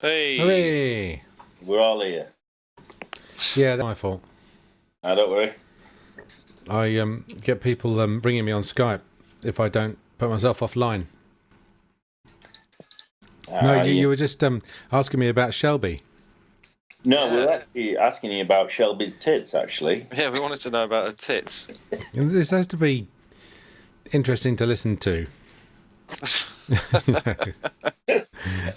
Hey, Hooray! We're all here. Yeah, that's my fault. Don't worry. I get people ringing me on Skype if I don't put myself offline. No, you were just asking me about Shelby. No, Yeah. we're actually asking you about Shelby's tits, actually. yeah, we wanted to know about her tits. And this has to be interesting to listen to.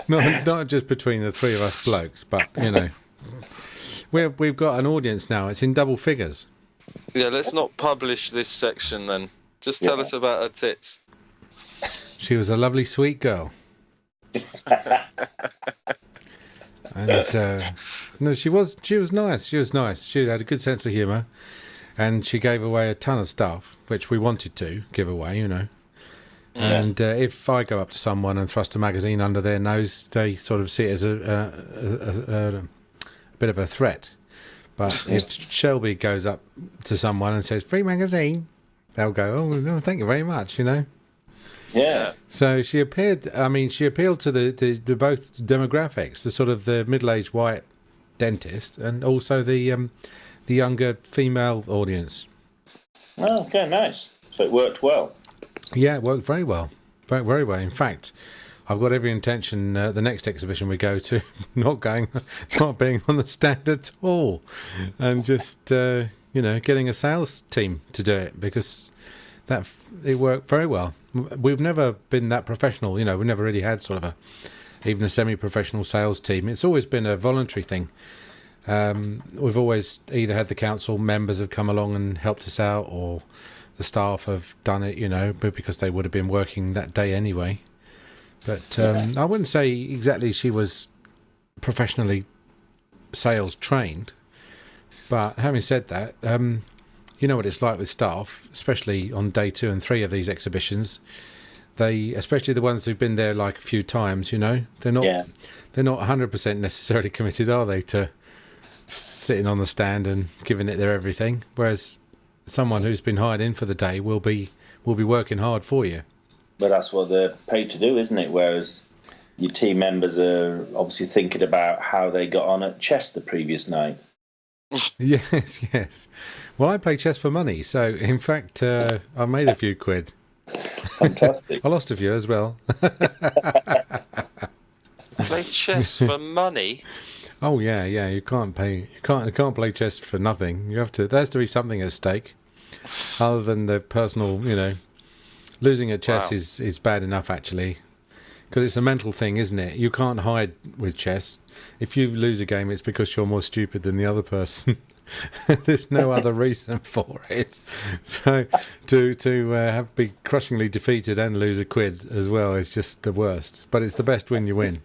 not just between the three of us blokes, but we've got an audience now. It's in double figures. Yeah, let's not publish this section then. Just tell us about her tits. She was a lovely, sweet girl. And no, she was nice. She was nice. She had a good sense of humour, and she gave away a ton of stuff, which we wanted to give away, Yeah. And if I go up to someone and thrust a magazine under their nose, they sort of see it as a bit of a threat. But if Shelby goes up to someone and says, "Free magazine," they'll go, "Oh, no, thank you very much," Yeah. So she appeared. I mean, she appealed to the both demographics, the sort of the middle-aged white dentist, and also the younger female audience. Oh, okay, nice. So it worked well. Yeah, it worked very well, very well. In fact, I've got every intention the next exhibition we go to not being on the stand at all, and just getting a sales team to do it, because it worked very well. We've never been that professional, we've never really had sort of even a semi-professional sales team. It's always been a voluntary thing. We've always either had the council members have come along and helped us out, or the staff have done it, but because they would have been working that day anyway. But I wouldn't say exactly she was professionally sales trained. But having said that, you know what it's like with staff, especially on day 2 and 3 of these exhibitions. They, especially the ones who've been there like a few times, they're not 100% necessarily committed, are they, to sitting on the stand and giving it their everything? Whereas someone who's been hired in for the day will be working hard for you. But that's what they're paid to do, isn't it? Whereas your team members are obviously thinking about how they got on at chess the previous night. Yes. Well, I play chess for money, so in fact, I made a few quid. Fantastic. I lost a few as well. Play chess for money? Oh yeah. You can't play chess for nothing. There has to be something at stake, other than the personal. Losing at chess is bad enough, actually, because it's a mental thing, isn't it? You can't hide with chess. If you lose a game, it's because you're more stupid than the other person. There's no other reason for it. So to be crushingly defeated and lose a quid as well is just the worst. But it's the best when you win.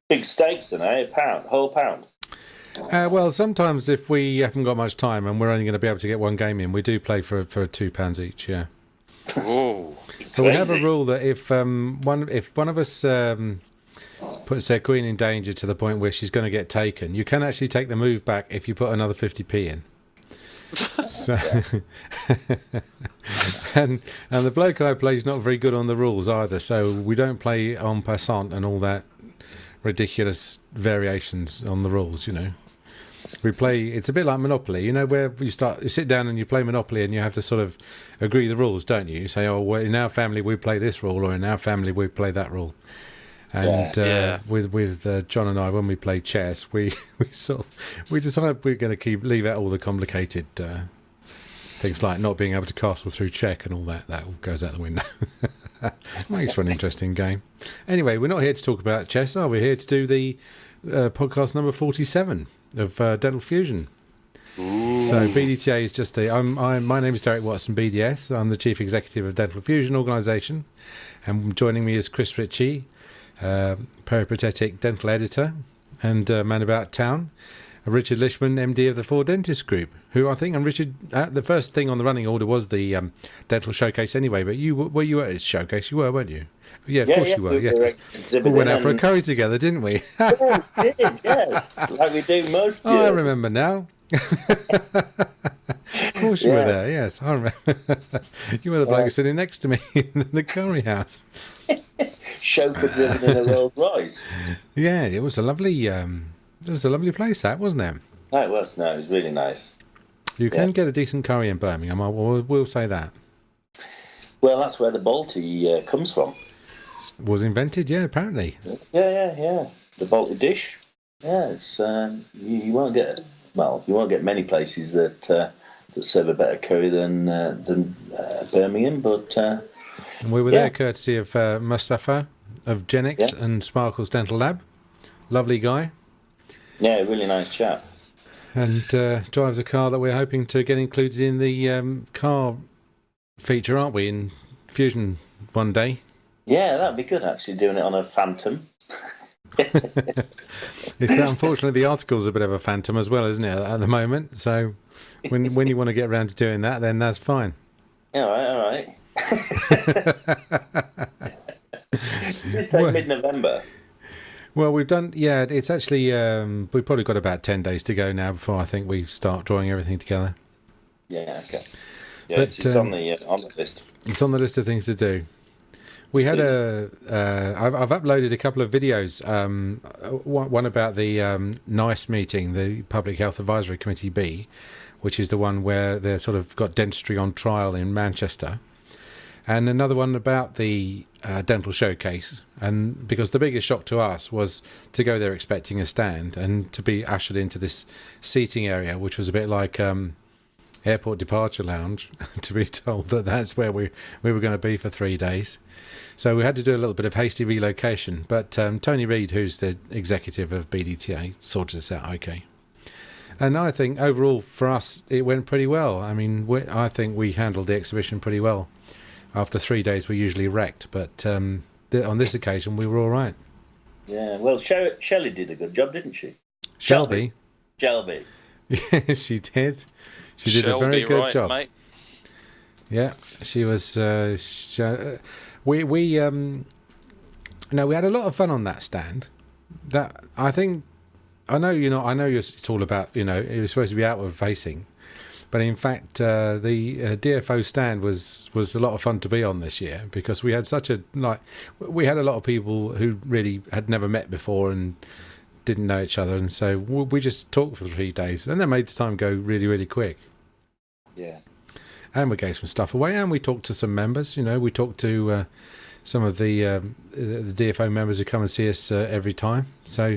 Big stakes, then, eh? Whole pound. Well, sometimes if we haven't got much time and we're only going to be able to get one game in, we do play for £2 each. Yeah. Oh, But we have a rule that if one of us puts their queen in danger to the point where she's going to get taken, you can actually take the move back if you put another 50p in. So, and the bloke I play is not very good on the rules either, so we don't play en passant and all that ridiculous variations on the rules. We play. It's a bit like Monopoly, where you sit down and you play Monopoly, and you have to sort of agree the rules, don't you? You say, "Oh, well, in our family we play this rule," or "In our family we play that rule." And with John and I, when we play chess, we decide we're going to leave out all the complicated things like not being able to castle through check and all that. That all goes out the window. Makes for an interesting game. Anyway, we're not here to talk about chess, are we? We're here to do the podcast number 47 of Dental Fusion. Ooh. So BDTA is just my name is Derek Watson, BDS. I'm the Chief Executive of Dental Fusion Organisation, and joining me is Chris Ritchie, peripatetic dental editor and man about town, Richard Lishman, MD of the Four Dentist Group, who I think, and Richard, the first thing on the running order was the dental showcase anyway, but you were at his showcase, you were, weren't you? Yeah, of course you were, yes. We went out for a curry together, didn't we? Oh, we did, yes. Like we do most years. I remember now. Of course you were there. Yes, I remember. You were the bloke sitting next to me in the curry house. Chauffeur driven in a Rolls Royce. Yeah, it was a lovely. It was a lovely place, that wasn't it? No, it was. No, it was really nice. You can get a decent curry in Birmingham. I will say that. Well, that's where the Balti comes from. Was invented, yeah, apparently. Yeah. The Balti dish. Yeah, it's you won't get many places that serve a better curry than Birmingham, but and we were there courtesy of Mustafa of Genix and Sparkle's Dental Lab. Lovely guy. Yeah, really nice chap. And drives a car that we're hoping to get included in the car feature, aren't we, in Fusion one day? Yeah, that'd be good, actually, doing it on a Phantom. It's unfortunately the article's a bit of a phantom as well, isn't it, at the moment? So when you want to get around to doing that, then that's fine. Yeah, all right. You did say mid-November. Well, we've done. Yeah, it's actually we've probably got about 10 days to go now before I think we start drawing everything together. Yeah. Okay. Yeah, but, it's on the list. It's on the list of things to do. We had I've uploaded a couple of videos. One about the NICE meeting, the Public Health Advisory Committee B, which is the one where they're sort of got dentistry on trial in Manchester, and another one about the dental showcase. And because the biggest shock to us was to go there expecting a stand and to be ushered into this seating area, which was a bit like airport departure lounge, to be told that that's where we were going to be for 3 days. So we had to do a little bit of hasty relocation, but Tony Reid, who's the executive of BDTA, sorted us out okay. And I think overall for us it went pretty well. I mean, I think we handled the exhibition pretty well. After 3 days we're usually wrecked, but on this occasion we were all right. Yeah, well, Shelley did a good job, didn't she? Shelby. Yeah, she did. She did Shelby, a very good right, job. Mate. Yeah, she was. We had a lot of fun on that stand. That I think. I know you're not. I know it's all about. It was supposed to be outward facing, but in fact, the DFO stand was a lot of fun to be on this year because we had we had a lot of people who really had never met before and didn't know each other, and so we just talked for 3 days, and that made the time go really, really quick. Yeah. And we gave some stuff away, and we talked to some members. We talked to some of the DFO members who come and see us every time. So,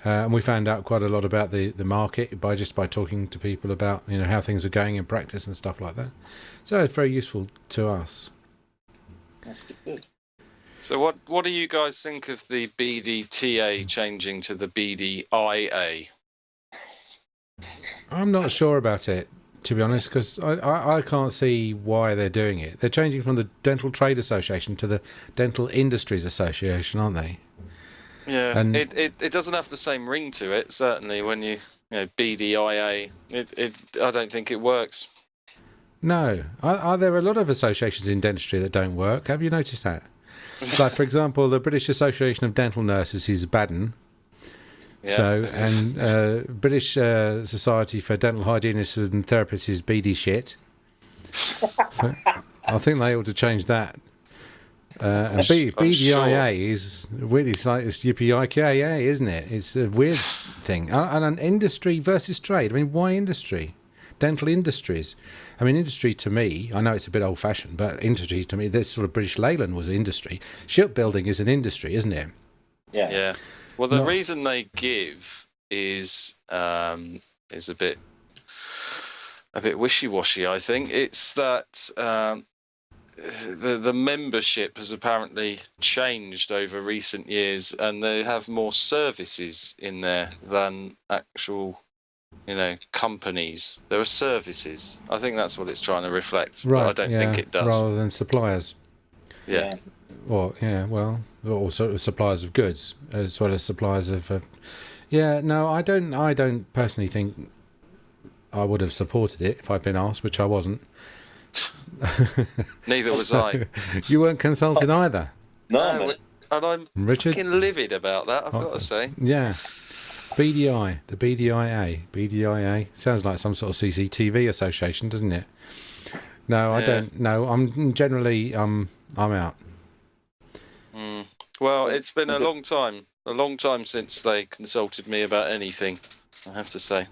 and we found out quite a lot about the market by talking to people about how things are going in practice and stuff like that. So it's very useful to us. That's good. So what do you guys think of the BDTA changing to the BDIA? I'm not sure about it, to be honest, because I can't see why they're doing it. They're changing from the Dental Trade Association to the Dental Industries Association, aren't they? Yeah, and it doesn't have the same ring to it, certainly, when you BDIA. I don't think it works. No. Are there a lot of associations in dentistry that don't work? Have you noticed that? Like, for example, the British Association of Dental Nurses is BADN. Yeah. So, and British Society for Dental Hygienists and Therapists is BD shit. So I think they ought to change that. And BDIA is really like it's UPIKA, isn't it? It's a weird thing. And an industry versus trade. I mean, why industry? Dental industries. I mean, industry to me, I know it's a bit old-fashioned, but industry to me, this sort of British Leyland was industry. Shipbuilding is an industry, isn't it? Yeah. Well, the reason they give is a bit wishy-washy. I think it's that the membership has apparently changed over recent years, and they have more services in there than actual, companies. There are services. I think that's what it's trying to reflect. Right. But I don't think it does. Rather than suppliers. Yeah. Or also suppliers of goods as well as suppliers of. I don't personally think I would have supported it if I'd been asked, which I wasn't. Neither was I. You weren't consulted either. No, and I'm Richard? fucking livid about that. I've got to say. Yeah. BDI, the BDIA. Sounds like some sort of CCTV association, doesn't it? No, I don't know. I'm generally, I'm out. Well, it's been a long time since they consulted me about anything, I have to say.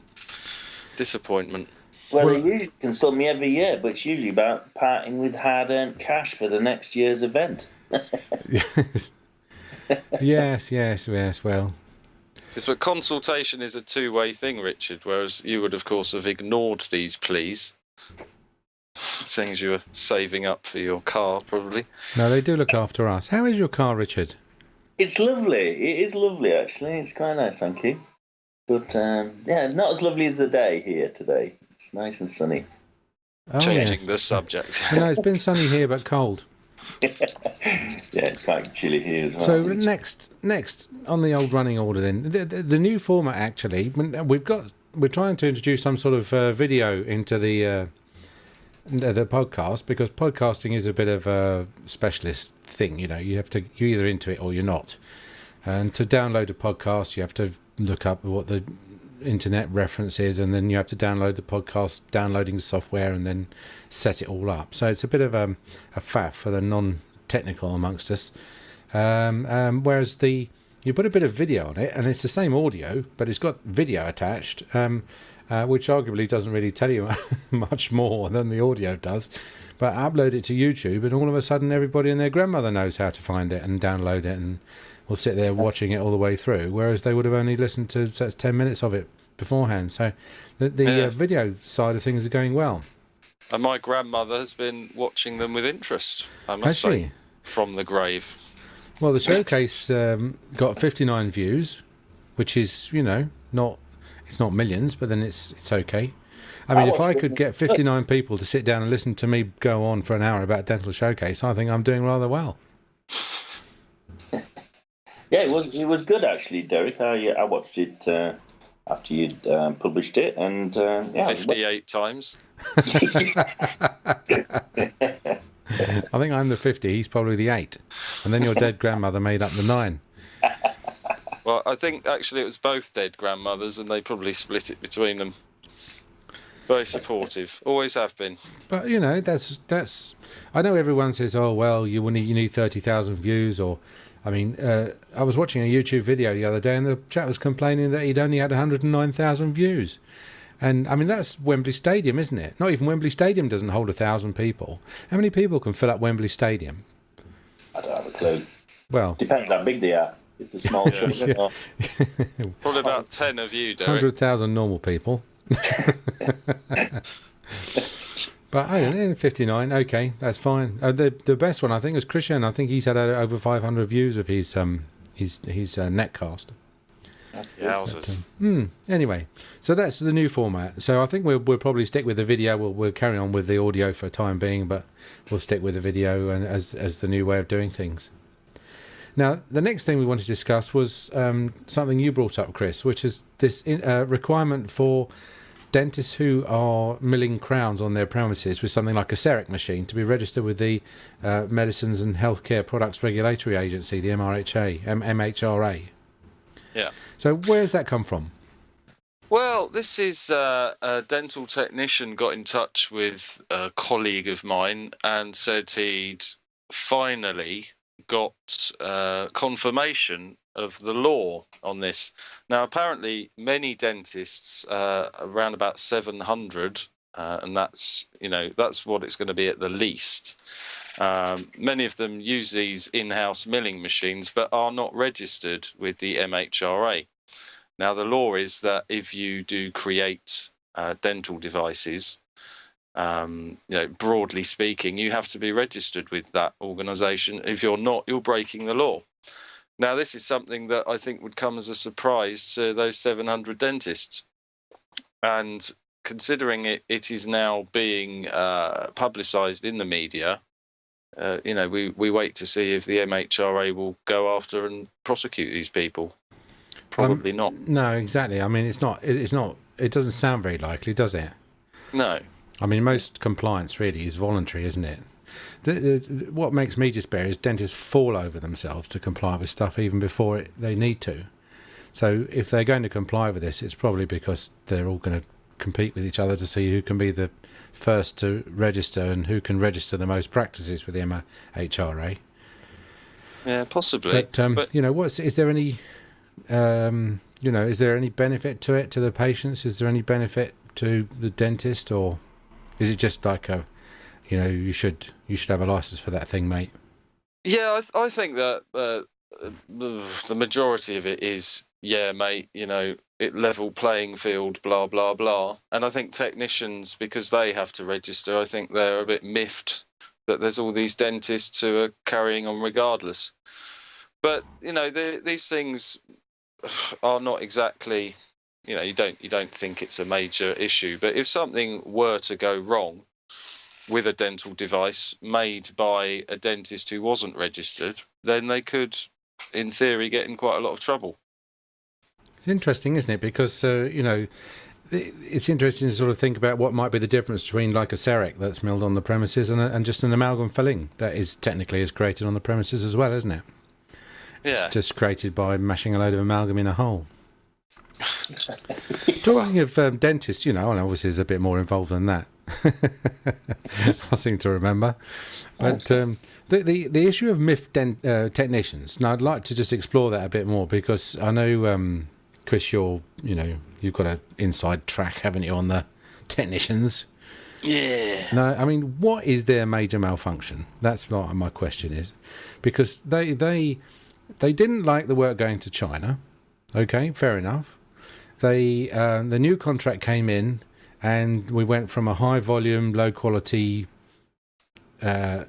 Disappointment. Well, they usually consult me every year, but it's usually about parting with hard-earned cash for the next year's event. Yes. Well, But consultation is a two-way thing, Richard, whereas you would, of course, have ignored these pleas, seeing as you were saving up for your car, probably. no, they do look after us. How is your car, Richard? It's lovely. It is lovely, actually. It's quite nice, thank you. But, not as lovely as the day here today. It's nice and sunny. Oh, Changing the subject. No, it's been sunny here, but cold. Yeah, it's quite chilly here as well. So next on the old running order, then the new format. Actually, we're trying to introduce some sort of video into the podcast, because podcasting is a bit of a specialist thing. You know, you're either into it or you're not. And to download a podcast, you have to look up what the internet reference is, and then you have to download the podcast downloading software and then set it all up. So it's a bit of a faff for the non-technical amongst us. Whereas you put a bit of video on it, and it's the same audio, but it's got video attached, which arguably doesn't really tell you much more than the audio does. But upload it to YouTube, and all of a sudden everybody and their grandmother knows how to find it and download it, and will sit there watching it all the way through, whereas they would have only listened to 10 minutes of it beforehand. So the video side of things is going well. And my grandmother has been watching them with interest, I must say, from the grave. Well, the showcase got 59 views, which is, it's not millions, but then it's okay. I mean, if I could get 59 people to sit down and listen to me go on for an hour about Dental Showcase, I think I'm doing rather well. Yeah, it was good actually, Derek. I watched it after you'd published it, and 58 times. I think I'm the 50. He's probably the 8, and then your dead grandmother made up the 9. Well, I think actually it was both dead grandmothers, and they probably split it between them. Very supportive, always have been. But that's. I know everyone says, "Oh well, you need 30,000 views," or. I mean, I was watching a YouTube video the other day, and the chap was complaining that he'd only had 109,000 views. And, I mean, that's Wembley Stadium, isn't it? Not even Wembley Stadium doesn't hold 1,000 people. How many people can fill up Wembley Stadium? I don't have a clue. Well... Depends how big they are. It's a small show. Probably about 10 of you, Derek. 100,000 normal people. But I don't know, 59, okay, that's fine. The best one, I think, was Christian. I think he's had over 500 views of his netcast. Yowzers. Anyway, so that's the new format. So I think we'll probably stick with the video. We'll carry on with the audio for the time being, but we'll stick with the video and as the new way of doing things. Now, the next thing we want to discuss was something you brought up, Chris, which is this requirement for dentists who are milling crowns on their premises with something like a Cerec machine to be registered with the Medicines and Healthcare Products Regulatory Agency, the MHRA. Yeah. So where's that come from? Well, this is a dental technician got in touch with a colleague of mine and said he'd finally got confirmation of the law on this. Now, apparently, many dentists, around about 700, and that's what it's going to be at the least. Many of them use these in-house milling machines, but are not registered with the MHRA. Now, the law is that if you do create dental devices, broadly speaking, you have to be registered with that organisation. If you're not, you're breaking the law. Now, this is something that I think would come as a surprise to those 700 dentists. And considering it is now being publicised in the media, we wait to see if the MHRA will go after and prosecute these people. Probably not. No, exactly. I mean, it's not. It doesn't sound very likely, does it? No. I mean, most compliance really is voluntary, isn't it? What makes me despair is dentists fall over themselves to comply with stuff even before they need to. So if they're going to comply with this, it's probably because they're all going to compete with each other to see who can be the first to register and who can register the most practices with the MHRA. Yeah, possibly. But you know, is there any is there any benefit to it to the patients? Is there any benefit to the dentist, or is it just like you should have a license for that thing, mate? Yeah, I think that the majority of it is, yeah, mate, it level playing field, blah, blah, blah. And I think technicians, because they have to register, I think they're a bit miffed that there's all these dentists who are carrying on regardless. But, these things are not exactly, you don't think it's a major issue. But if something were to go wrong with a dental device made by a dentist who wasn't registered, then they could, in theory, get in quite a lot of trouble. It's interesting, isn't it? Because, it's interesting to sort of think about what might be the difference between like a Cerec that's milled on the premises and just an amalgam filling that is created on the premises as well, isn't it? Yeah. It's just created by mashing a load of amalgam in a hole. Talking of dentists, and obviously there's a bit more involved than that. I seem to remember. But the issue of MIF technicians, now I'd like to just explore that a bit more, because I know, Chris, you've got an inside track, haven't you, on the technicians? Yeah. No, I mean, what is their major malfunction? That's what my question is. Because they didn't like the work going to China. Okay, fair enough. The new contract came in, and we went from a high volume, low quality, high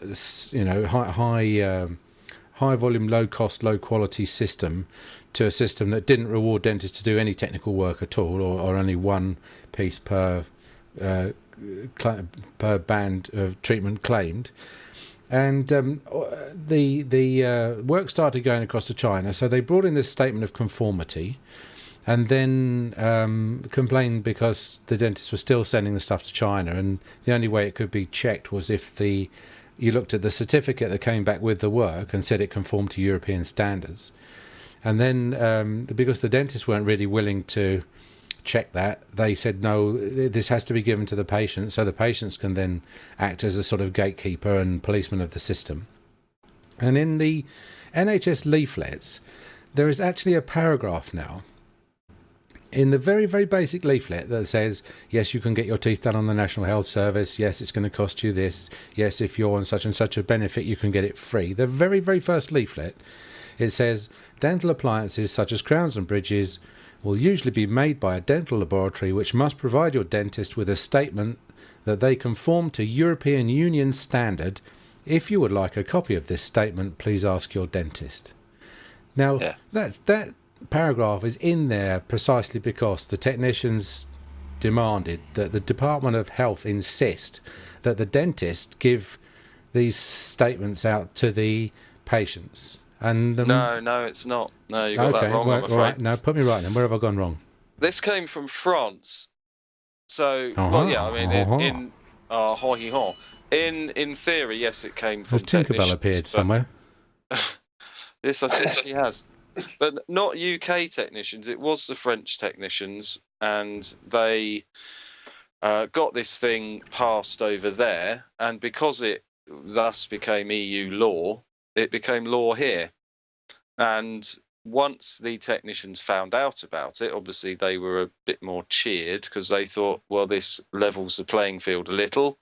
volume, low cost, low quality system to a system that didn't reward dentists to do any technical work at all, or only one piece per band of treatment claimed. And the work started going across to China, so they brought in this statement of conformity, and then complained because the dentists were still sending the stuff to China, and the only way it could be checked was if you looked at the certificate that came back with the work and said it conformed to European standards. And then because the dentists weren't really willing to check that, they said, no, this has to be given to the patient, so the patients can then act as a sort of gatekeeper and policeman of the system. And in the NHS leaflets, there is actually a paragraph now in the very, very basic leaflet that says, yes, you can get your teeth done on the National Health Service. Yes, it's going to cost you this. Yes, if you're on such and such a benefit, you can get it free. The very, very first leaflet, it says, dental appliances such as crowns and bridges will usually be made by a dental laboratory, which must provide your dentist with a statement that they conform to European Union standard. If you would like a copy of this statement, please ask your dentist. Now, that paragraph is in there precisely because the technicians demanded that the Department of Health insist that the dentist give these statements out to the patients. And No, it's not. No, you got that wrong, I'm afraid. Right. No, put me right then. Where have I gone wrong? This came from France. So, in theory, yes, it came from Has Tinkerbell appeared somewhere? This, I think she has. But not UK technicians. It was the French technicians, and they got this thing passed over there, and because it thus became EU law, it became law here. And once the technicians found out about it, obviously they were a bit more cheered, because they thought, well, this levels the playing field a little.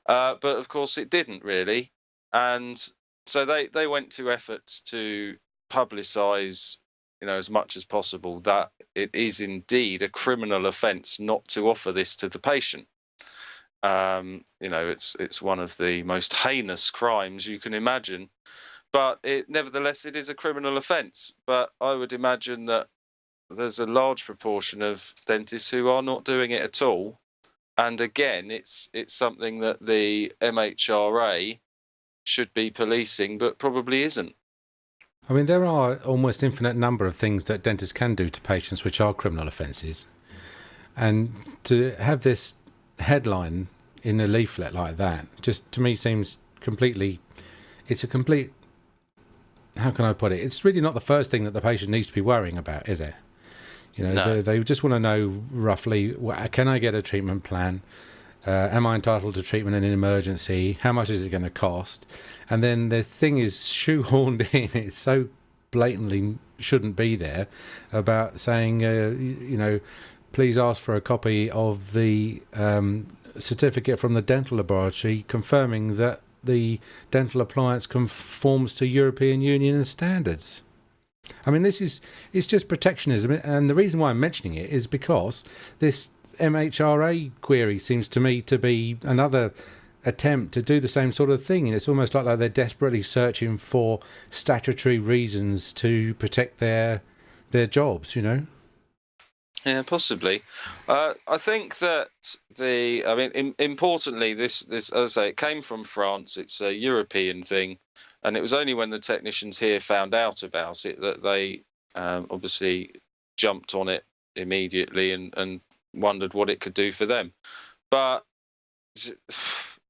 But of course it didn't really. And so they went to efforts to publicise, as much as possible, that it is indeed a criminal offence not to offer this to the patient. It's one of the most heinous crimes you can imagine. But nevertheless, it is a criminal offence. But I would imagine that there's a large proportion of dentists who are not doing it at all. And again, it's something that the MHRA should be policing, but probably isn't. I mean, there are almost infinite number of things that dentists can do to patients which are criminal offences. And to have this headline in a leaflet like that, just to me seems it's a complete, how can I put it? It's really not the first thing that the patient needs to be worrying about, is it? No. they just want to know roughly, can I get a treatment plan? Am I entitled to treatment in an emergency? How much is it going to cost? And then the thing is shoehorned in. It's so blatantly shouldn't be there about saying, please ask for a copy of the certificate from the dental laboratory confirming that the dental appliance conforms to European Union standards. I mean, it's just protectionism, and the reason why I'm mentioning it is because this MHRA query seems to me to be another attempt to do the same sort of thing, and it's almost like they're desperately searching for statutory reasons to protect their jobs, Yeah, possibly. I think that importantly, this, as I say, it came from France. It's a European thing, and it was only when the technicians here found out about it that they obviously jumped on it immediately and wondered what it could do for them. But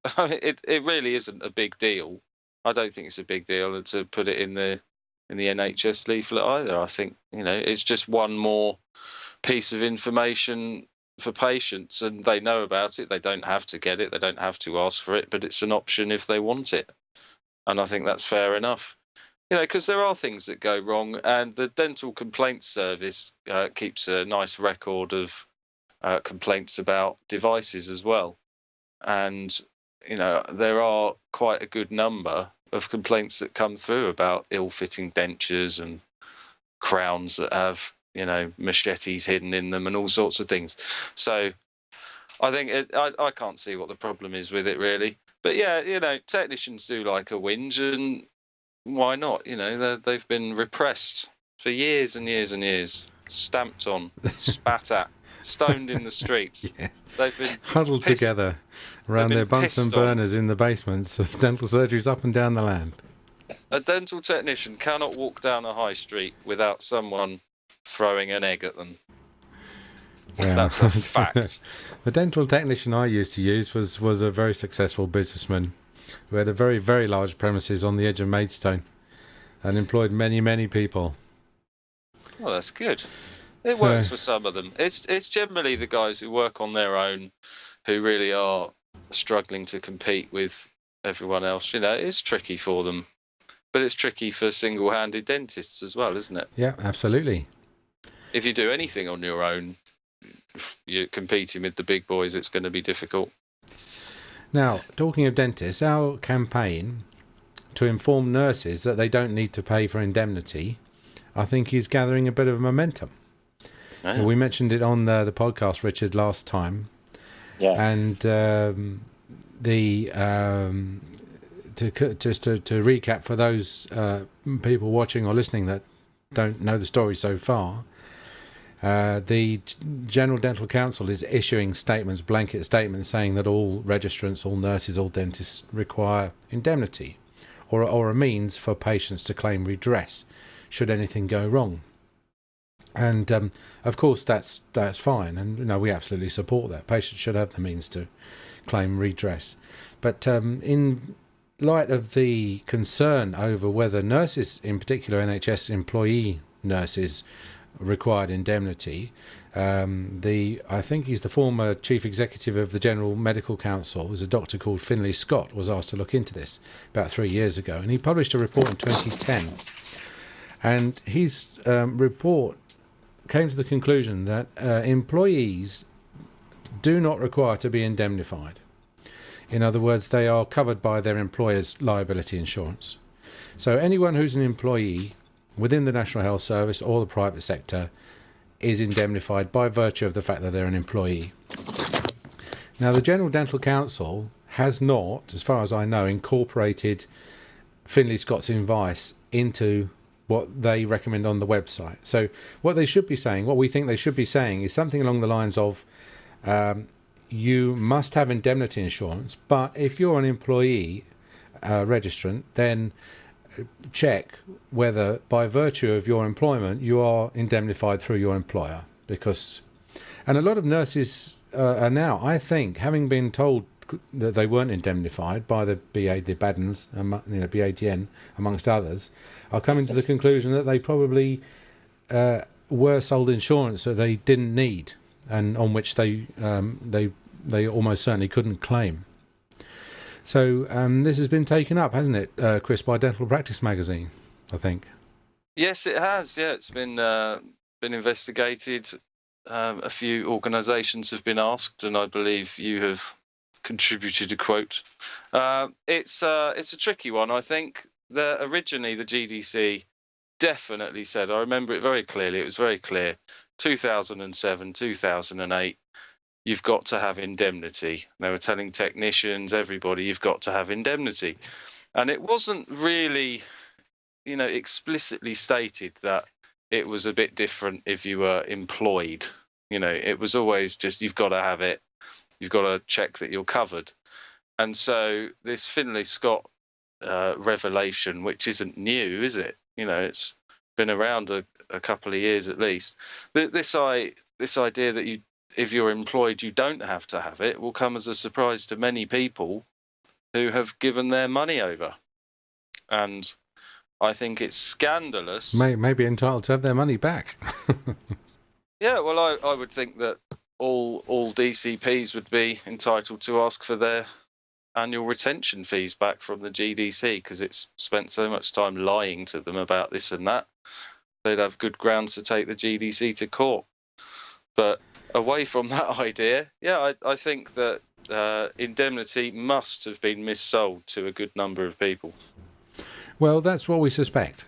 it really isn't a big deal. I don't think it's a big deal to put it in the NHS leaflet either. I think it's just one more piece of information for patients, and they know about it. They don't have to get it. They don't have to ask for it, but it's an option if they want it. And I think that's fair enough. Because there are things that go wrong, and the Dental Complaints Service keeps a nice record of complaints about devices as well. And, there are quite a good number of complaints that come through about ill-fitting dentures and crowns that have, machetes hidden in them and all sorts of things. So I think I can't see what the problem is with it, really. But yeah, technicians do like a whinge, and why not? They've been repressed for years and years and years, stamped on, spat at, stoned in the streets. Yes. They've been huddled together around their Bunsen burners in the basements of dental surgeries up and down the land. A dental technician cannot walk down a high street without someone throwing an egg at them. Yeah. That's a fact. The dental technician I used to use was a very successful businessman who had a very, very large premises on the edge of Maidstone and employed many, many people. Well, that's good. It works for some of them. It's generally the guys who work on their own who really are struggling to compete with everyone else. It's tricky for them. But it's tricky for single-handed dentists as well, isn't it? Yeah, absolutely. If you do anything on your own, you're competing with the big boys, it's going to be difficult. Now, talking of dentists, our campaign to inform nurses that they don't need to pay for indemnity, I think is gathering a bit of momentum. Oh. We mentioned it on the podcast, Richard, last time. Yeah. And just to recap for those people watching or listening that don't know the story so far, the General Dental Council is issuing blanket statements saying that all registrants, all nurses, all dentists require indemnity or a means for patients to claim redress should anything go wrong. And of course that's fine, and we absolutely support that. Patients should have the means to claim redress. But in light of the concern over whether nurses, in particular NHS employee nurses, required indemnity, I think he's the former chief executive of the General Medical Council, is a doctor called Finlay Scott, was asked to look into this about 3 years ago, and he published a report in 2010. And his report came to the conclusion that employees do not require to be indemnified. In other words, they are covered by their employer's liability insurance. So anyone who's an employee within the National Health Service or the private sector is indemnified by virtue of the fact that they're an employee. Now, the General Dental Council has not, as far as I know, incorporated Finlay Scott's advice into what they recommend on the website. So what they should be saying, what we think they should be saying, is something along the lines of you must have indemnity insurance, but if you're an employee registrant, then check whether by virtue of your employment you are indemnified through your employer. And a lot of nurses are now, I think, having been told that they weren't indemnified by the Baddens, BADN, amongst others, are coming to the conclusion that they probably were sold insurance that they didn't need, and on which they almost certainly couldn't claim. So this has been taken up, hasn't it, Chris, by Dental Practice magazine, I think. Yes, it has. Yeah, it's been investigated. A few organisations have been asked, and I believe you have contributed a quote. It's a tricky one. I think that originally the GDC definitely said, I remember it very clearly, it was very clear, 2007, 2008, you've got to have indemnity. They were telling technicians, everybody, you've got to have indemnity. And it wasn't really, explicitly stated that it was a bit different if you were employed. It was always just, you've got to have it. You've got to check that you're covered. And so this Finlay Scott revelation, which isn't new, is it? It's been around a couple of years at least. This idea that if you're employed, you don't have to have it, will come as a surprise to many people who have given their money over. And I think it's scandalous. May be entitled to have their money back. Yeah, well, I would think that all DCPs would be entitled to ask for their annual retention fees back from the GDC, because it's spent so much time lying to them about this and that. They'd have good grounds to take the GDC to court. But away from that idea, yeah, I think that indemnity must have been missold to a good number of people. Well, that's what we suspect.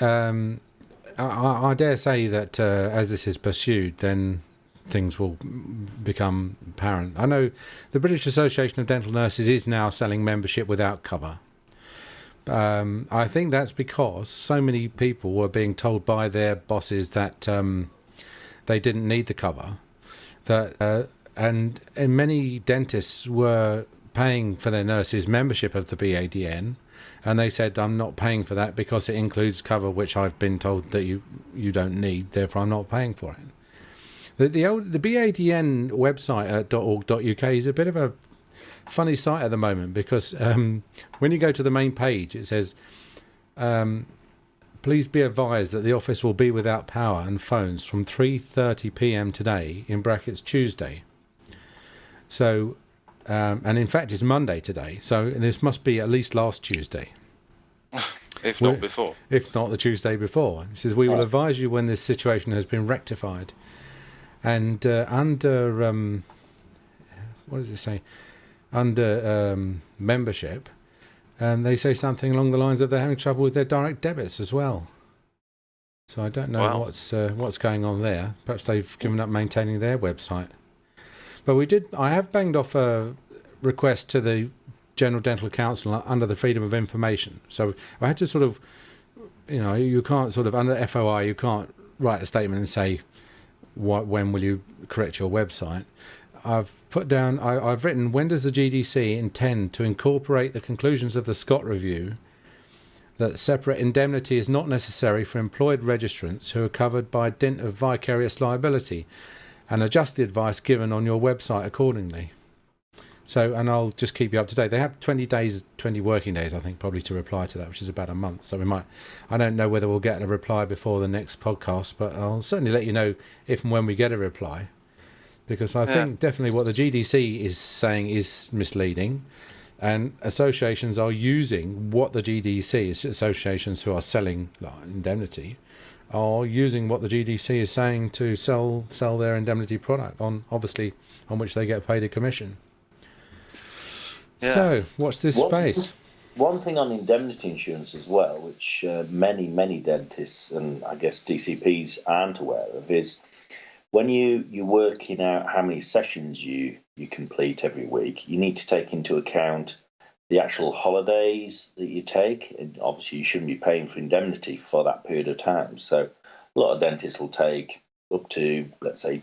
I dare say that as this is pursued, then things will become apparent. I know the British Association of Dental Nurses is now selling membership without cover. I think that's because so many people were being told by their bosses that they didn't need the cover, and many dentists were paying for their nurses' membership of the BADN, and they said, I'm not paying for that because it includes cover which I've been told that you don't need, therefore I'm not paying for it. The BADN website at .org.uk is a bit of a funny site at the moment, because when you go to the main page, it says, please be advised that the office will be without power and phones from 3:30 p.m. today, in brackets Tuesday. So, and in fact it's Monday today, so this must be at least last Tuesday. If not before. If not the Tuesday before. It says, we will advise you when this situation has been rectified. And under, what does it say? Under membership, they say something along the lines of they're having trouble with their direct debits as well. So I don't know what's going on there. Perhaps they've given up maintaining their website. But I have banged off a request to the General Dental Council under the Freedom of Information. So I had to sort of, you can't sort of, under FOI, you can't write a statement and say, when will you correct your website? I've put down, I've written, when does the GDC intend to incorporate the conclusions of the Scott Review that separate indemnity is not necessary for employed registrants who are covered by dint of vicarious liability, and adjust the advice given on your website accordingly? So, and I'll just keep you up to date. They have 20 working days, I think, probably to reply to that, which is about a month. So I don't know whether we'll get a reply before the next podcast, but I'll certainly let you know if and when we get a reply. Because I think definitely what the GDC is saying is misleading, and associations are using what the GDC, associations who are selling indemnity, are using what the GDC is saying to sell their indemnity product on which they get paid a commission. Yeah. So, watch this space. One thing on indemnity insurance as well, which many dentists and I guess DCPs aren't aware of, is when you're working out how many sessions you complete every week, you need to take into account the actual holidays that you take. And obviously, you shouldn't be paying for indemnity for that period of time. So a lot of dentists will take up to, let's say,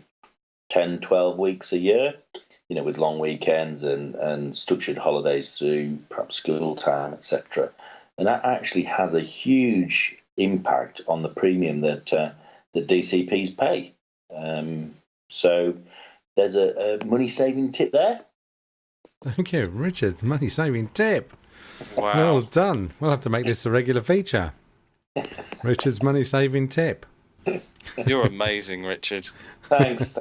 10, 12 weeks a year, with long weekends and structured holidays through perhaps school time, etc. And that actually has a huge impact on the premium that DCPs pay. So there's a money-saving tip there. Thank you, Richard. Money-saving tip. Wow. Well done. We'll have to make this a regular feature. Richard's money-saving tip. You're amazing, Richard. Thanks.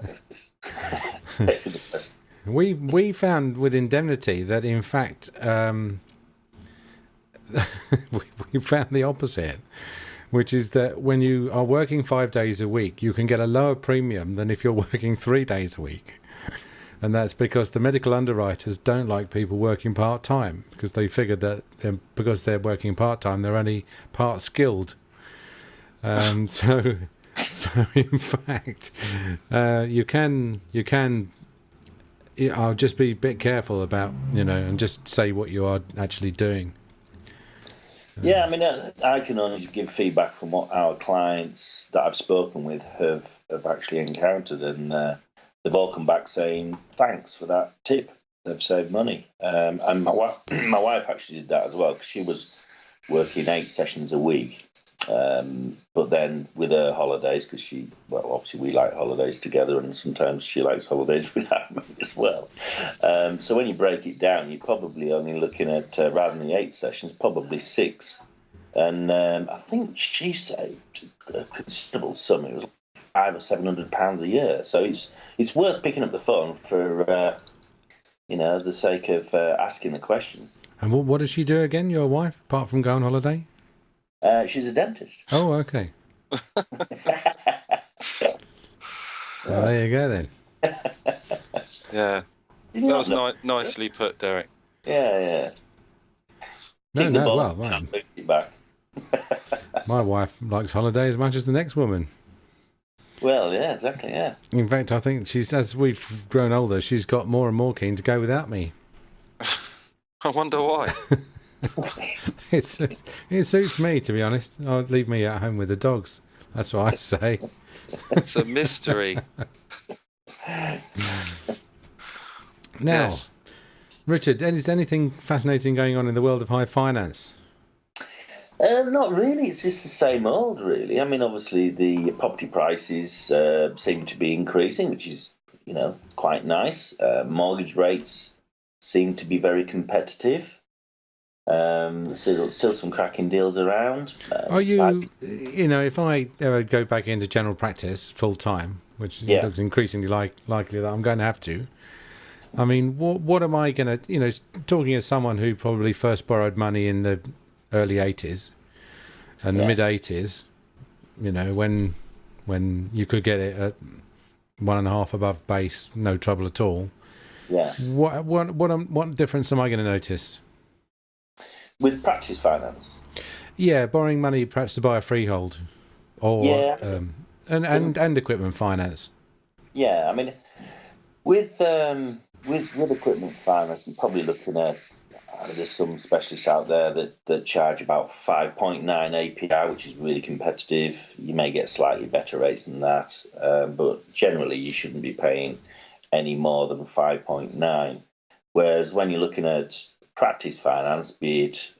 Takes it the best. We found with indemnity that in fact we found the opposite, which is that when you are working 5 days a week, you can get a lower premium than if you're working 3 days a week. And that's because the medical underwriters don't like people working part-time, because they figured that because they're working part-time, they're only part skilled. So in fact, you can. I'll just be a bit careful about, and just say what you are actually doing. Yeah, I mean, I can only give feedback from what our clients that I've spoken with have actually encountered, and they've all come back saying thanks for that tip. They've saved money, and my wife actually did that as well, because she was working 8 sessions a week. But then with her holidays, because obviously we like holidays together, and sometimes she likes holidays without me as well. So when you break it down, you're probably only looking at, rather than the 8 sessions, probably 6. And I think she saved a considerable sum. It was £500 or £700 a year. So it's worth picking up the phone for the sake of asking the questions. And what does she do again, your wife, apart from go on holiday? She's a dentist. Oh, okay. Well, there you go then. Yeah, that was nicely put, Derek. Yeah. Well, my wife likes holiday as much as the next woman. Well, yeah, exactly, yeah. In fact, I think as we've grown older, she's got more and more keen to go without me. I wonder why. It suits me, to be honest. I'll leave me at home with the dogs. That's what I say. It's a mystery. Now, yes. Richard, is anything fascinating going on in the world of high finance? Not really. It's just the same old, really. I mean, obviously, the property prices seem to be increasing, which is, quite nice. Mortgage rates seem to be very competitive. Still some cracking deals around. Are you, if I ever go back into general practice full time, which looks increasingly likely that I'm going to have to, I mean, what am I going to, talking as someone who probably first borrowed money in the early 80s and the mid 80s, when you could get it at 1.5 above base, no trouble at all. Yeah. What difference am I going to notice? With practice finance? Yeah, borrowing money perhaps to buy a freehold, or and equipment finance. Yeah, I mean, with equipment finance, you're probably looking at there's some specialists out there that charge about 5.9 APR, which is really competitive. You may get slightly better rates than that, but generally you shouldn't be paying any more than 5.9. Whereas when you're looking at practice finance, be it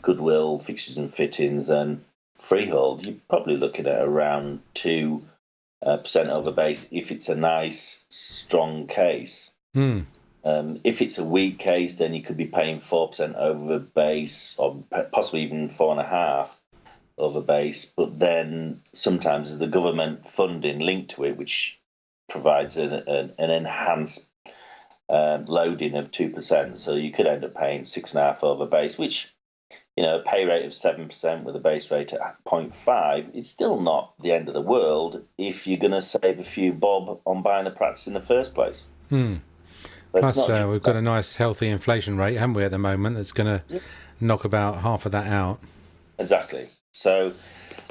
goodwill, fixtures and fittings, and freehold, you're probably looking at around 2% over base if it's a nice, strong case. If it's a weak case, then you could be paying 4% over base, or possibly even 4.5% over base. But then sometimes there's the government funding linked to it, which provides an enhanced loading of 2%, so you could end up paying 6.5% over base, which, a pay rate of 7% with a base rate at 0.5, it's still not the end of the world if you're going to save a few bob on buying a practice in the first place. Plus, we've got a nice healthy inflation rate, haven't we, at the moment, that's going to knock about half of that out. Exactly. So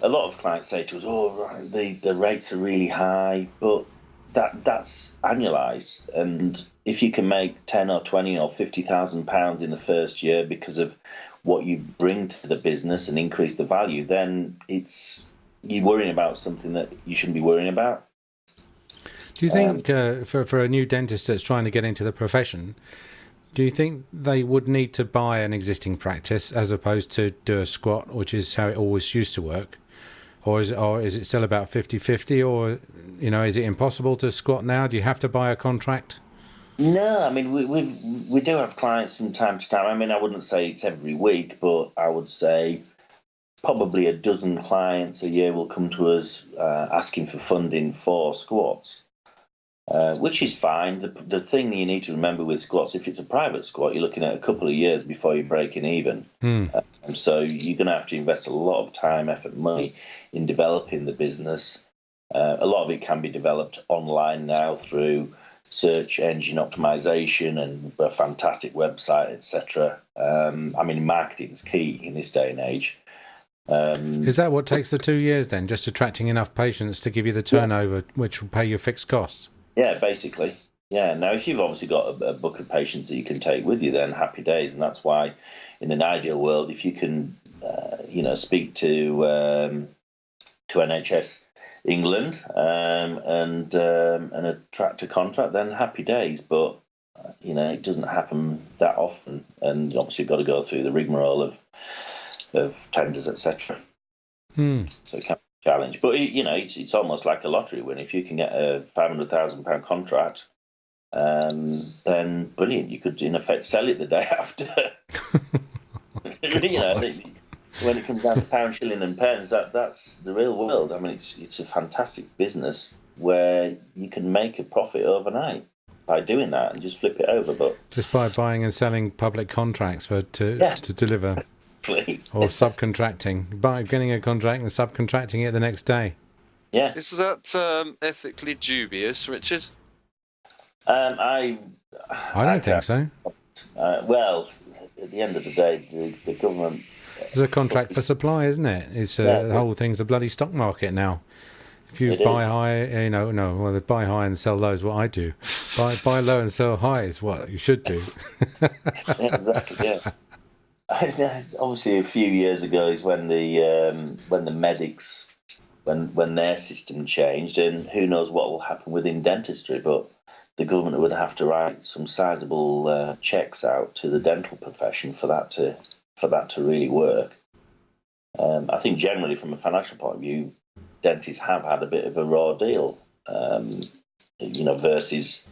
a lot of clients say to us, right, the rates are really high, but that's annualised, and if you can make 10 or 20 or 50,000 pounds in the first year because of what you bring to the business and increase the value, then you're worrying about something that you shouldn't be worrying about. Do you think for a new dentist that's trying to get into the profession, do you think they would need to buy an existing practice as opposed to do a squat, which is how it always used to work? Or is it still about 50-50, or is it impossible to squat now? Do you have to buy a contract? No, I mean we do have clients from time to time. I mean, I wouldn't say it's every week, but I would say probably a dozen clients a year will come to us asking for funding for squats, which is fine. The thing you need to remember with squats, if it's a private squat, you're looking at a couple of years before you're breaking even. And so you're going to have to invest a lot of time, effort, money in developing the business. A lot of it can be developed online now through search engine optimization and a fantastic website, etc. I mean, marketing is key in this day and age. Is that what takes the 2 years then? Just attracting enough patients to give you the turnover, which will pay your fixed costs? Yeah, basically. Yeah. Now, if you've obviously got a book of patients that you can take with you, then happy days. And that's why, in an ideal world, if you can, speak to NHS England and attract a contract, then happy days. But it doesn't happen that often, and obviously you've got to go through the rigmarole of tenders, etc. So it can be a challenge. But it's almost like a lottery win. If you can get a £500,000 contract, then brilliant. You could in effect sell it the day after. When it comes down to pound, shilling, and pence, that's the real world. I mean, it's a fantastic business where you can make a profit overnight by doing that and just flip it over. But just by buying and selling public contracts to deliver, or subcontracting, by getting a contract and subcontracting it the next day. Yeah, is that ethically dubious, Richard? I don't think so. Well, at the end of the day, the government. It's a contract for supply, isn't it? It's the whole thing's a bloody stock market now. If you buy high, they buy high and sell low is what I do. Buy low and sell high is what you should do. Exactly. Yeah. Obviously, a few years ago is when the medics, when their system changed, and who knows what will happen within dentistry, but the government would have to write some sizable checks out to the dental profession for that to really work. I think generally, from a financial point of view, dentists have had a bit of a raw deal, versus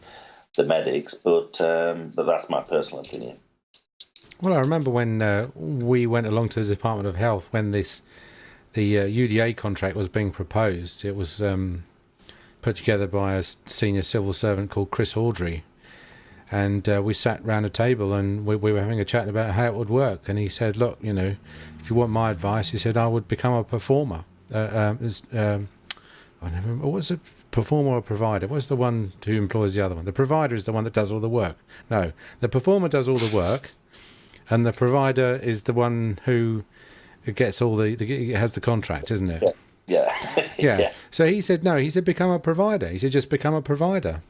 the medics. But that's my personal opinion. Well, I remember when we went along to the Department of Health when the UDA contract was being proposed. It was put together by a senior civil servant called Chris Ritchie. And we sat round a table and we were having a chat about how it would work. And he said, look, if you want my advice, he said, I would become a performer. I never remember, what's a performer or provider? What's the one who employs the other one? The provider is the one that does all the work. No, the performer does all the work. And the provider is the one who gets has the contract, isn't it? Yeah. Yeah. So he said, no, he said, become a provider. He said, just become a provider.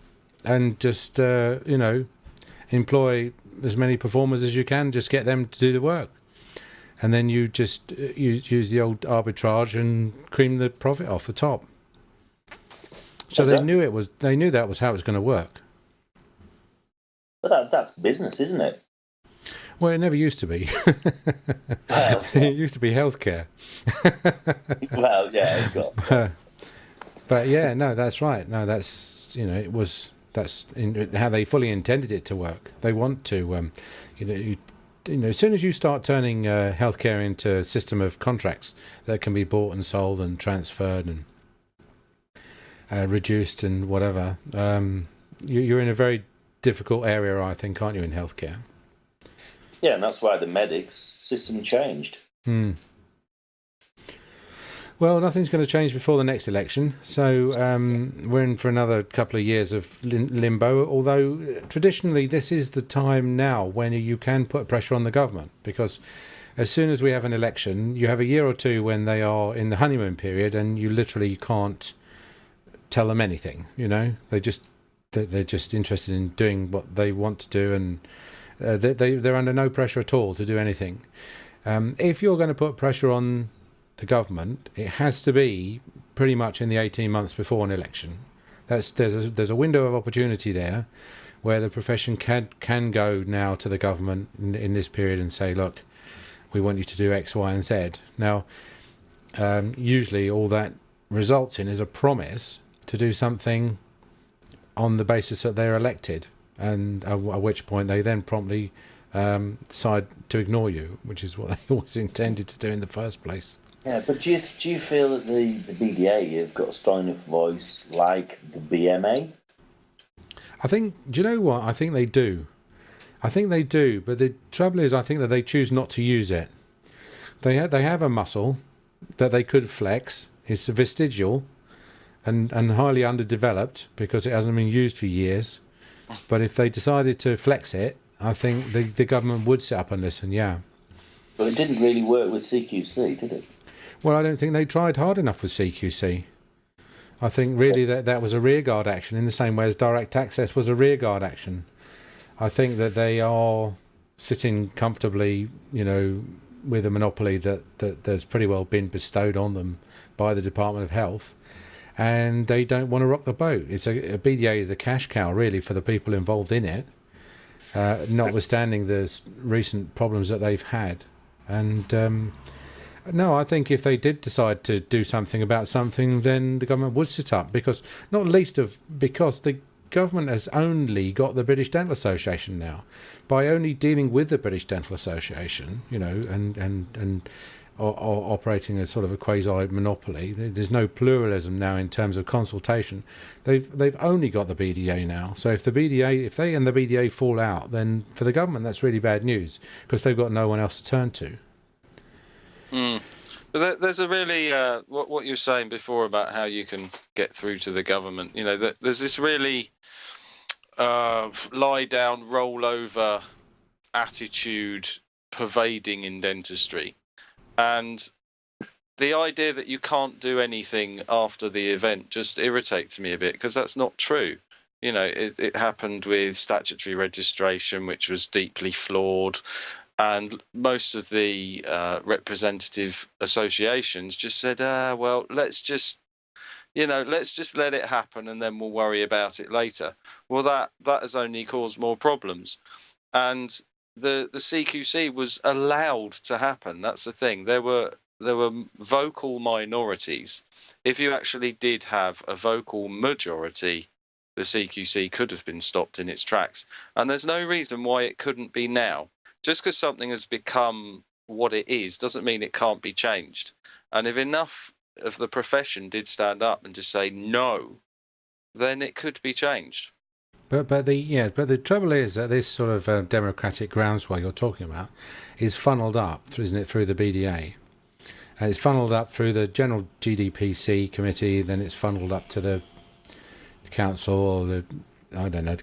And just, employ as many performers as you can, just get them to do the work. And then you just use the old arbitrage and cream the profit off the top. So they knew that was how it was going to work. But that's business, isn't it? Well, it never used to be. It used to be healthcare. Well, yeah, it's got. But yeah, no, that's right. No, that's that's how they fully intended it to work. They want to, as soon as you start turning healthcare into a system of contracts that can be bought and sold and transferred and reduced and whatever, you're in a very difficult area, I think, aren't you, in healthcare? Yeah, and that's why the medics system changed. Well, nothing's going to change before the next election, so we're in for another couple of years of limbo, although traditionally this is the time now when you can put pressure on the government, because as soon as we have an election, you have a year or two when they are in the honeymoon period and you literally can't tell them anything, they're just interested in doing what they want to do, and they're under no pressure at all to do anything. If you're going to put pressure on the government, it has to be pretty much in the 18 months before an election. There's a window of opportunity there where the profession can go now to the government in this period and say, look, we want you to do X, Y, and Z. Now, usually all that results in is a promise to do something on the basis that they're elected, and at which point they then promptly decide to ignore you, which is what they always intended to do in the first place. Yeah, but do you feel that the BDA have got a strong enough voice like the BMA? I think. Do you know what? I think they do. I think they do. But the trouble is, I think that they choose not to use it. They have a muscle that they could flex. It's vestigial and highly underdeveloped because it hasn't been used for years. But if they decided to flex it, I think the government would sit up and listen. Yeah. But it didn't really work with CQC, did it? Well, I don't think they tried hard enough with CQC. I think really that was a rearguard action in the same way as direct access was a rearguard action. I think that they are sitting comfortably, with a monopoly that's pretty well been bestowed on them by the Department of Health, and they don't want to rock the boat. A BDA is a cash cow really for the people involved in it, notwithstanding the recent problems that they've had. And no, I think if they did decide to do something about something, then the government would sit up, because because the government has only got the British Dental Association now. By only dealing with the British Dental Association, and operating as sort of a quasi monopoly, there's no pluralism now in terms of consultation. They've only got the BDA now. So if they and the BDA fall out, then for the government that's really bad news, because they've got no one else to turn to. But there's a really what you were saying before about how you can get through to the government. There's this really lie down, roll over attitude pervading in dentistry, and the idea that you can't do anything after the event just irritates me a bit, because that's not true. It happened with statutory registration, which was deeply flawed. And most of the representative associations just said, well, let's just let it happen and then we'll worry about it later. Well, that has only caused more problems. And the CQC was allowed to happen. That's the thing. There were vocal minorities. If you actually did have a vocal majority, the CQC could have been stopped in its tracks. And there's no reason why it couldn't be now. Just because something has become what it is doesn't mean it can't be changed. And if enough of the profession did stand up and just say no, then it could be changed. But the trouble is that this sort of democratic groundswell you're talking about is funneled up, isn't it, through the BDA, and it's funneled up through the general GDPC committee. Then it's funneled up to the council or the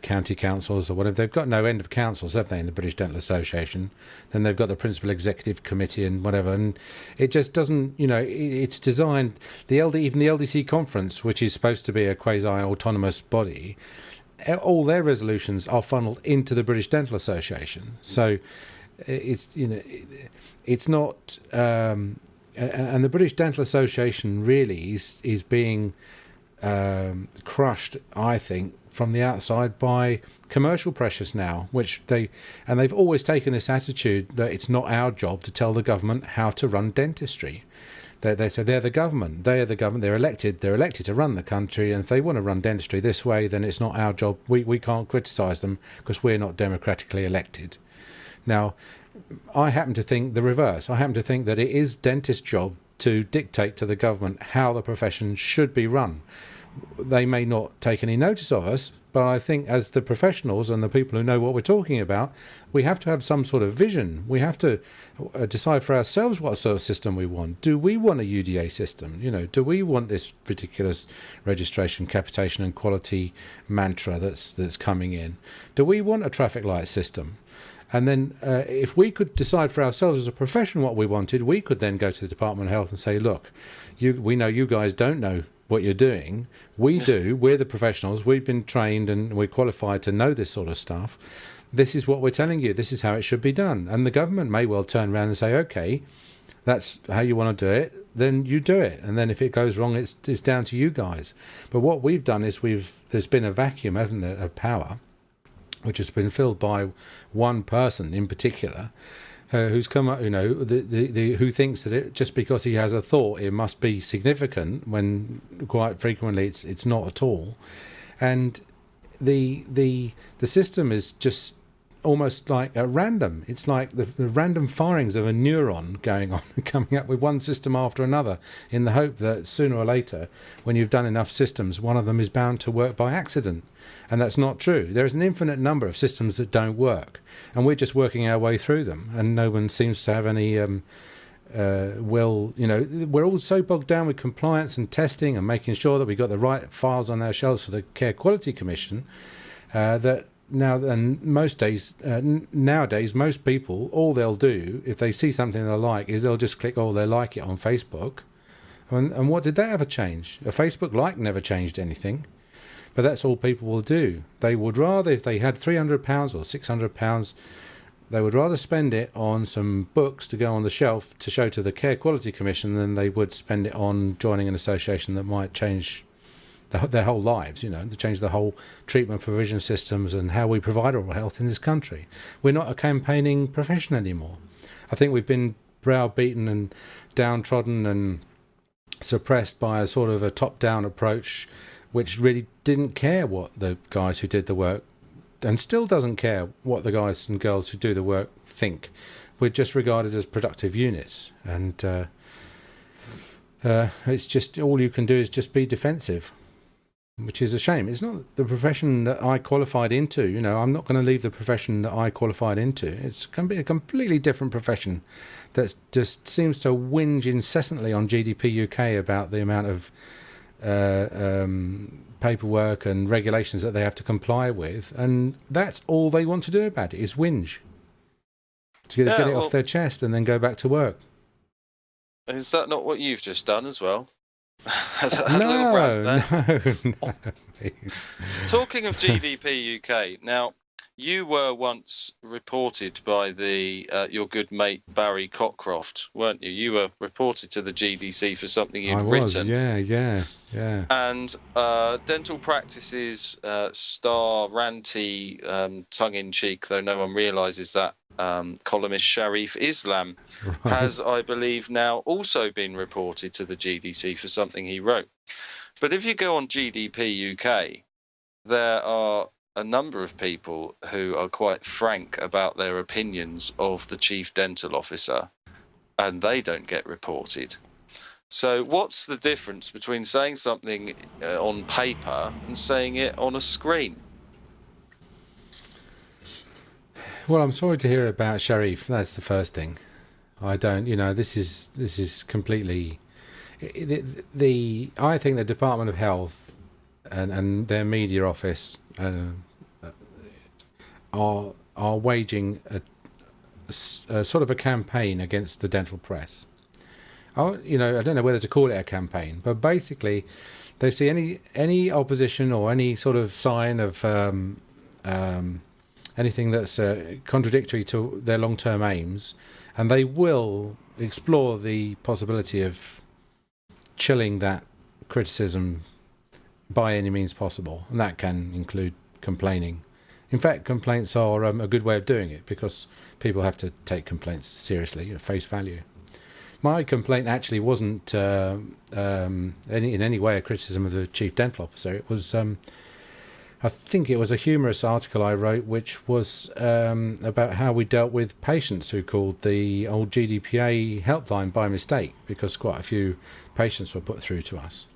county councils or whatever. They've got no end of councils, have they, in the British Dental Association? Then they've got the principal executive committee and whatever, and it just doesn't, it's designed, even the LDC conference, which is supposed to be a quasi-autonomous body, all their resolutions are funneled into the British Dental Association. So it's not, and the British Dental Association really is being crushed, I think, from the outside by commercial pressures now, they've always taken this attitude that it's not our job to tell the government how to run dentistry. They say they're the government, they're elected to run the country, and if they want to run dentistry this way, then it's not our job. We can't criticise them because we're not democratically elected. Now, I happen to think the reverse. I happen to think that it is dentists' job to dictate to the government how the profession should be run. They may not take any notice of us, but I think as the professionals and the people who know what we're talking about, we have to have some sort of vision. We have to decide for ourselves what sort of system we want. Do we want a UDA system? Do we want this ridiculous registration, capitation and quality mantra that's coming in? Do we want a traffic light system? And then if we could decide for ourselves as a profession what we wanted, we could then go to the Department of Health and say, look, we know you guys don't know what you're doing. We do. We're the professionals. We've been trained and we're qualified to know this sort of stuff. This is what we're telling you. This is how it should be done. And the government may well turn around and say, okay, that's how you want to do it, then you do it. And then if it goes wrong, it's down to you guys. But what we've done is there's been a vacuum, hasn't there, of power, which has been filled by one person in particular, who's come up, who thinks that just because he has a thought, it must be significant, when quite frequently it's not at all. And the system is just almost like at random. It's like the random firings of a neuron going on and coming up with one system after another in the hope that sooner or later, when you've done enough systems, one of them is bound to work by accident. And that's not true. There is an infinite number of systems that don't work, and we're just working our way through them, and no one seems to have any we're all so bogged down with compliance and testing and making sure that we got the right files on our shelves for the Care Quality Commission that nowadays most people, all they'll do if they see something they like is they'll just click they like it on Facebook. And what did that ever change? A Facebook like never changed anything. But that's all people will do. They would rather, if they had £300 or £600, they would rather spend it on some books to go on the shelf to show to the Care Quality Commission than they would spend it on joining an association that might change their whole lives, to change the whole treatment provision systems and how we provide oral health in this country. We're not a campaigning profession anymore. I think we've been browbeaten and downtrodden and suppressed by a sort of a top-down approach which really didn't care what the guys who did the work and still doesn't care what the guys and girls who do the work think. We're just regarded as productive units, and it's just all you can do is just be defensive, which is a shame. It's not the profession that I qualified into. I'm not going to leave the profession that I qualified into. It's going to be a completely different profession that just seems to whinge incessantly on GDP UK about the amount of paperwork and regulations that they have to comply with, and that's all they want to do about it is whinge to get it off their chest and then go back to work. Is that not what you've just done as well? No. Talking of GDP UK, now you were once reported by your good mate Barry Cockcroft, weren't you? You were reported to the GDC for something you'd written. Yeah. And Dental Practice's star ranty, tongue-in-cheek, though no one realises that, columnist Sharif Islam has, I believe, now also been reported to the GDC for something he wrote. But if you go on GDP UK, there are a number of people who are quite frank about their opinions of the chief dental officer, and they don't get reported. So what's the difference between saying something on paper and saying it on a screen? Well, I'm sorry to hear about Sharif. That's the first thing. I don't, this is completely. I think the Department of Health and their media office are waging a sort of a campaign against the dental press. I don't know whether to call it a campaign, but basically, they see any opposition or any sort of sign of anything that's contradictory to their long-term aims, and they will explore the possibility of chilling that criticism by any means possible, and that can include complaining. In fact, complaints are a good way of doing it because people have to take complaints seriously at face value. My complaint actually wasn't in any way a criticism of the chief dental officer. It was, I think it was a humorous article I wrote, which was about how we dealt with patients who called the old GDPA helpline by mistake, because quite a few patients were put through to us.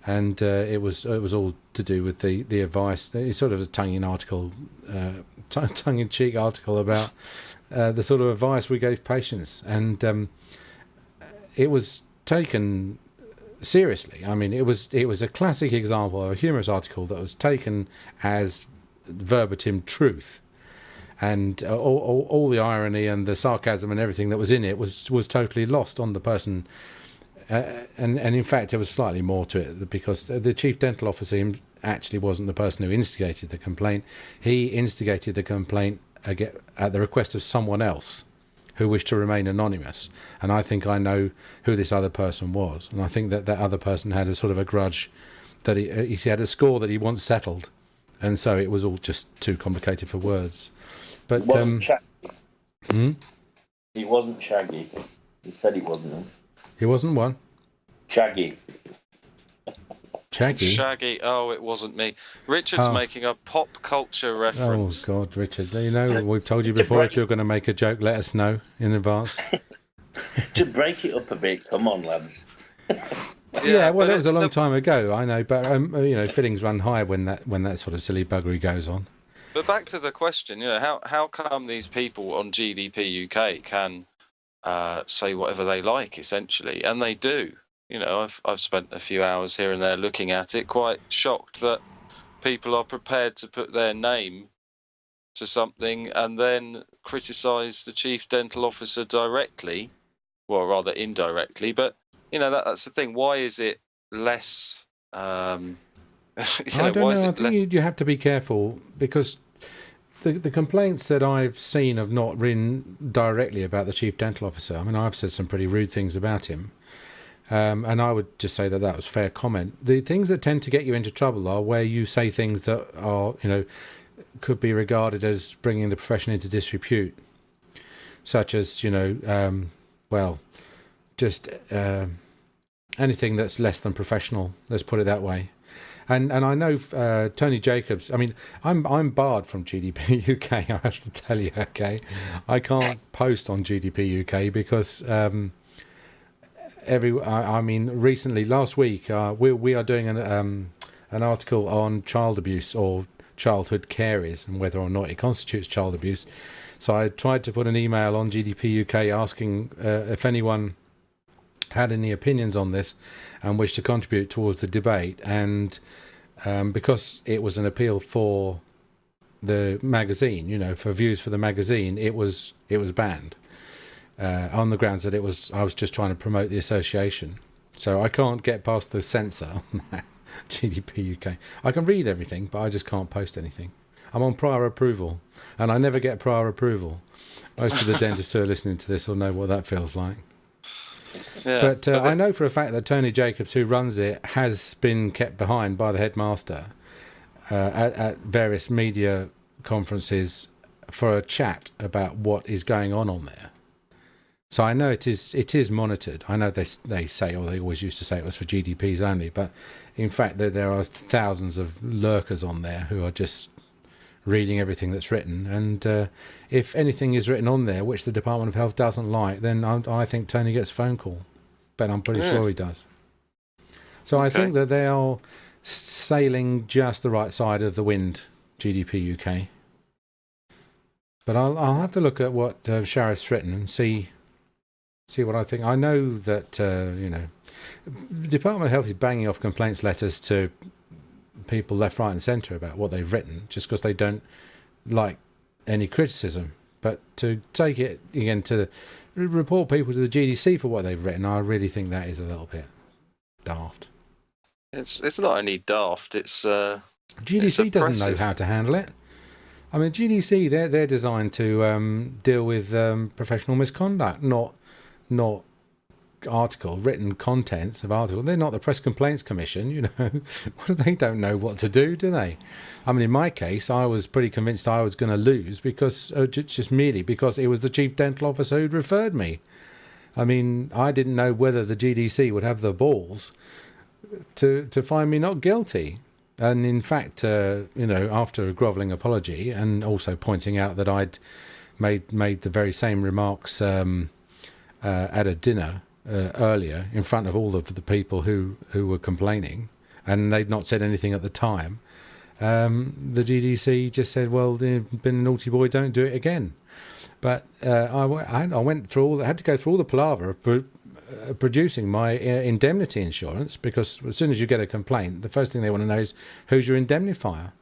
And it was all to do with the advice. It's sort of a tongue-in-cheek article about the sort of advice we gave patients, and it was taken seriously. I mean, it was a classic example of a humorous article that was taken as verbatim truth, and all the irony and the sarcasm and everything that was in it was totally lost on the person. And in fact, there was slightly more to it, because the chief dental officer actually wasn't the person who instigated the complaint. He instigated the complaint at the request of someone else who wished to remain anonymous. And I think I know who this other person was. And I think that other person had a sort of a grudge that he had a score that he once settled. And so it was all just too complicated for words. But it wasn't Shaggy. He wasn't Shaggy. He said he wasn't him. He wasn't one? Shaggy. Shaggy. Oh, it wasn't me. Richard's making a pop culture reference. Oh, God, Richard. You know, we've told you Just to before, break if you're going to make a joke, let us know in advance. to break it up a bit. Come on, lads. Yeah, well, it was a long time ago, I know, but you know, feelings run high when that sort of silly buggery goes on. But back to the question, you know, how come these people on GDP UK can say whatever they like, essentially, and they do. You know, I've spent a few hours here and there looking at it, quite shocked that people are prepared to put their name to something and then criticise the chief dental officer directly, well, rather indirectly. But you know, that's the thing. Why is it less? I don't know. I think you have to be careful, because the complaints that I've seen have not written directly about the chief dental officer. I mean, I've said some pretty rude things about him, and I would just say that was fair comment. The things that tend to get you into trouble are where you say things that are, you know, could be regarded as bringing the profession into disrepute, such as, you know, well, just anything that's less than professional. Let's put it that way. And I know Tony Jacobs. I mean, I'm barred from GDP UK. I have to tell you, okay, I can't post on GDP UK because I mean, recently, last week, we are doing an article on child abuse or childhood caries and whether or not it constitutes child abuse. So I tried to put an email on GDP UK asking if anyone had any opinions on this and wished to contribute towards the debate, and because it was an appeal for the magazine, you know, for views for the magazine, it was banned on the grounds that I was just trying to promote the association. So I can't get past the censor on that GDP UK. I can read everything, but I just can't post anything. I'm on prior approval, and I never get prior approval. Most of the dentists who are listening to this will know what that feels like. Yeah, but I know for a fact that Tony Jacobs, who runs it, has been kept behind by the headmaster at various media conferences for a chat about what is going on there. So I know it is monitored. I know they say, or they always used to say, it was for GDPs only, but in fact there are thousands of lurkers on there who are just reading everything that's written, and if anything is written on there which the Department of Health doesn't like, then I think Tony gets a phone call, but I'm pretty sure he does. So okay. I think that they are sailing just the right side of the wind, GDP UK. But I'll have to look at what Sheriff's written and see what I think. I know that you know, the Department of Health is banging off complaints letters to people left, right and centre about what they've written, just because they don't like any criticism. But to take it again to report people to the GDC for what they've written, I really think that is a little bit daft. It's not only daft, it's GDC doesn't know how to handle it. I mean, GDC, they're designed to deal with professional misconduct, not written contents of articles. They're not the Press Complaints Commission, you know. They don't know what to do they? I mean, in my case, I was pretty convinced I was going to lose because just merely because it was the chief dental officer who'd referred me. I mean, I didn't know whether the GDC would have the balls to find me not guilty. And in fact, you know, after a grovelling apology and also pointing out that I'd made the very same remarks at a dinner earlier in front of all of the people who were complaining, and they'd not said anything at the time, the GDC just said, well, you've been a naughty boy, don't do it again. But I went through had to go through all the palaver of producing my indemnity insurance, because as soon as you get a complaint, the first thing they want to know is who's your indemnifier.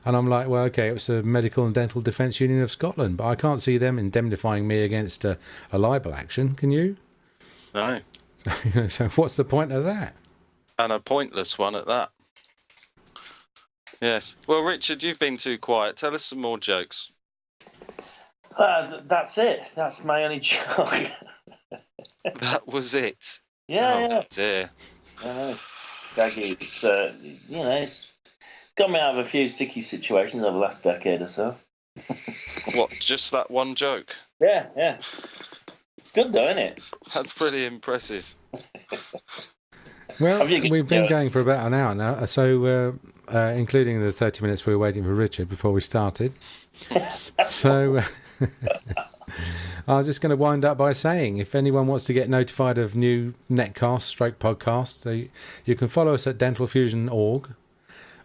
And I'm like, well, okay, it was a Medical and Dental Defence Union of Scotland, but I can't see them indemnifying me against a libel action, can you? No. So what's the point of that? And a pointless one at that. Yes. Well, Richard, you've been too quiet. Tell us some more jokes. That's it. That's my only joke. That was it. Yeah, dear. Daggy, it's you know, it's got me out of a few sticky situations over the last decade or so. What? Just that one joke? Yeah. It's good though, isn't it? That's pretty impressive. Well, we've been going for about an hour now, so including the 30 minutes we were waiting for Richard before we started. So I was just going to wind up by saying, if anyone wants to get notified of new netcast/podcast, you can follow us at dentalfusion.org,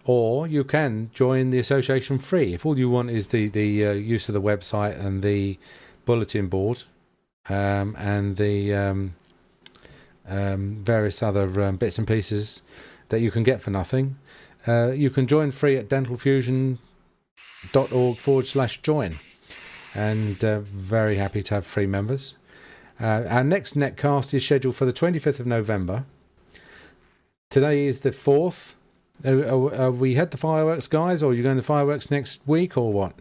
or you can join the association free. If all you want is the use of the website and the bulletin board and the various other bits and pieces that you can get for nothing, you can join free at dentalfusion.org/join. And very happy to have free members. Our next netcast is scheduled for the 25th of November. Today is the 4th. Have we had the fireworks, guys, or are you going to fireworks next week, or what?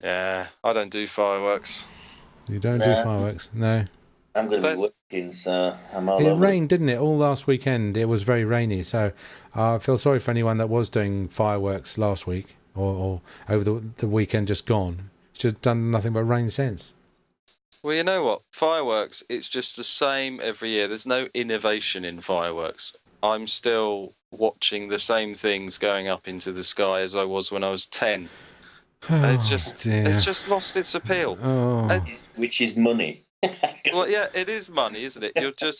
Yeah, I don't do fireworks. You don't do fireworks? No. I'm going to be working, so I'm all over. It rained, didn't it, all last weekend? It was very rainy, so I feel sorry for anyone that was doing fireworks last week or over the weekend just gone. It's just done nothing but rain since. Well, you know what? Fireworks, it's just the same every year. There's no innovation in fireworks. I'm still watching the same things going up into the sky as I was when I was 10. It's just lost its appeal. Oh. Which is money. Well, yeah, it is money, isn't it?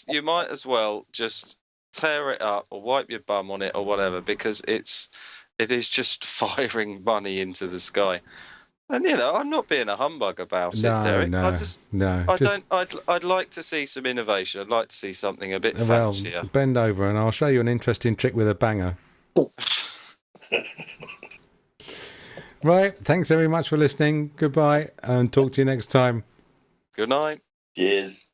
You might as well just tear it up or wipe your bum on it or whatever, because it is just firing money into the sky. And I'm not being a humbug about it, Derek. I'd like to see some innovation. I'd like to see something a bit fancier. Bend over and I'll show you an interesting trick with a banger. Right, thanks very much for listening. Goodbye, and talk to you next time. Good night. Cheers.